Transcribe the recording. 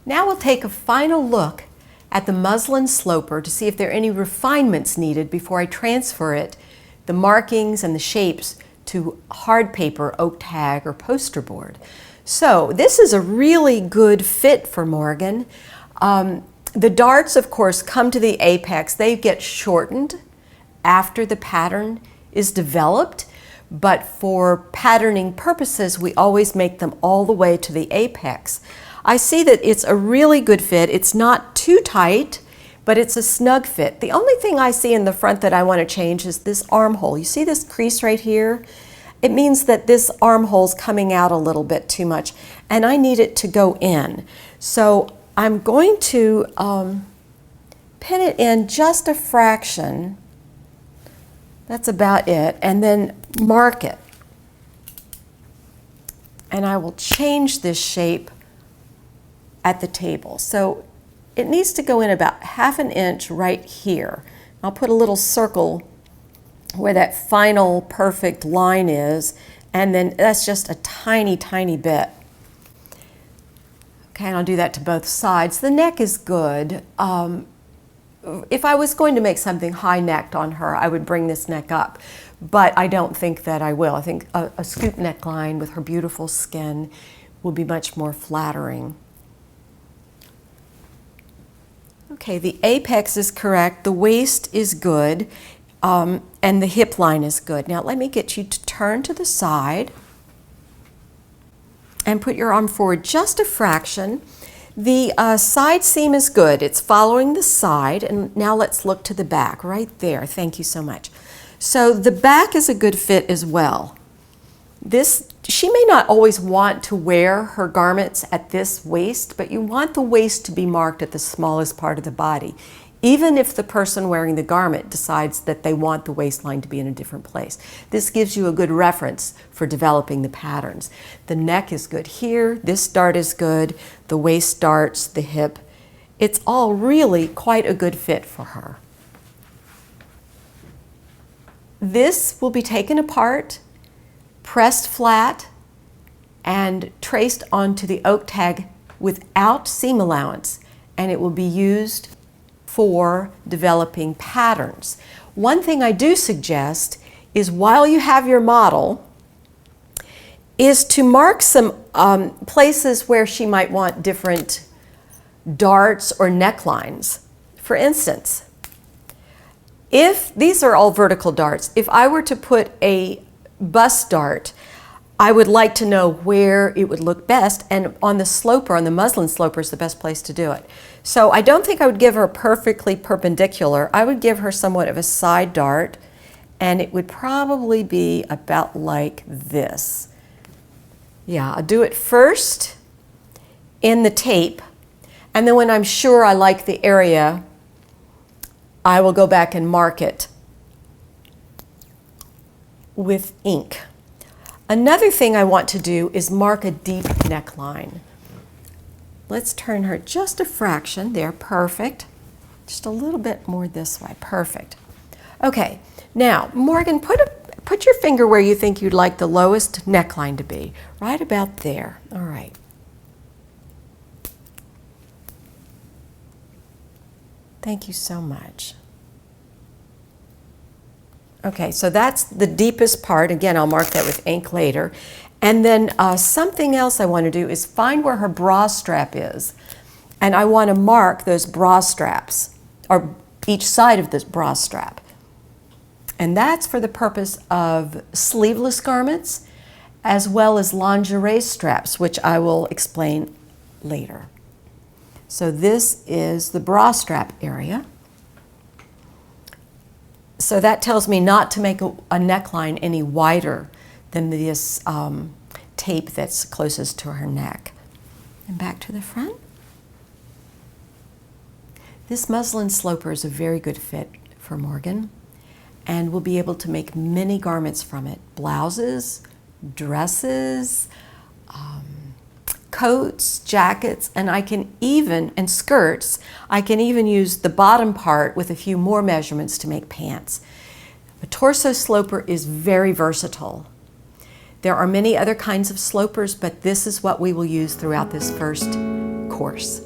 Now we'll take a final look at the muslin sloper to see if there are any refinements needed before I transfer it, the markings and the shapes, to hard paper, oak tag, or poster board. So this is a really good fit for Morgan. The darts, of course, come to the apex. They get shortened after the pattern is developed, but for patterning purposes, we always make them all the way to the apex. I see that it's a really good fit. It's not too tight, but it's a snug fit. The only thing I see in the front that I want to change is this armhole. You see this crease right here? It means that this armhole's coming out a little bit too much, and I need it to go in. So I'm going to pin it in just a fraction. That's about it, and then mark it. And I will change this shape at the table. So it needs to go in about 1/2 inch right here. I'll put a little circle where that final perfect line is, and then that's just a tiny, tiny bit. Okay, and I'll do that to both sides. The neck is good. If I was going to make something high-necked on her, I would bring this neck up, but I don't think that I will. I think a scoop neckline with her beautiful skin will be much more flattering. Okay, the apex is correct, the waist is good, and the hip line is good. Now let me get you to turn to the side and put your arm forward just a fraction. The side seam is good. It's following the side, and now let's look to the back right there. Thank you so much. So the back is a good fit as well. She may not always want to wear her garments at this waist, but you want the waist to be marked at the smallest part of the body, even if the person wearing the garment decides that they want the waistline to be in a different place. This gives you a good reference for developing the patterns. The neck is good here, this dart is good, the waist darts, the hip. It's all really quite a good fit for her. This will be taken apart, pressed flat, and traced onto the oak tag without seam allowance, and it will be used for developing patterns. One thing I do suggest is, while you have your model, is to mark some places where she might want different darts or necklines. For instance, if these are all vertical darts, if I were to put a bust dart, I would like to know where it would look best, and on the sloper, on the muslin sloper, is the best place to do it. So I don't think I would give her perfectly perpendicular. I would give her somewhat of a side dart, and it would probably be about like this. Yeah, I'll do it first in the tape, and then when I'm sure I like the area, I will go back and mark it with ink. Another thing I want to do is mark a deep neckline. Let's turn her just a fraction there, perfect. Just a little bit more this way, perfect. Okay, now Morgan, put your finger where you think you'd like the lowest neckline to be, right about there, all right. Thank you so much. Okay, so that's the deepest part. Again, I'll mark that with ink later. And then something else I want to do is find where her bra strap is. And I want to mark those bra straps, or each side of this bra strap. And that's for the purpose of sleeveless garments, as well as lingerie straps, which I will explain later. So this is the bra strap area. So that tells me not to make a neckline any wider than this tape that's closest to her neck. And back to the front. This muslin sloper is a very good fit for Morgan, and we'll be able to make many garments from it. Blouses, dresses, coats, jackets, and and skirts. I can even use the bottom part with a few more measurements to make pants. A torso sloper is very versatile. There are many other kinds of slopers, but this is what we will use throughout this first course.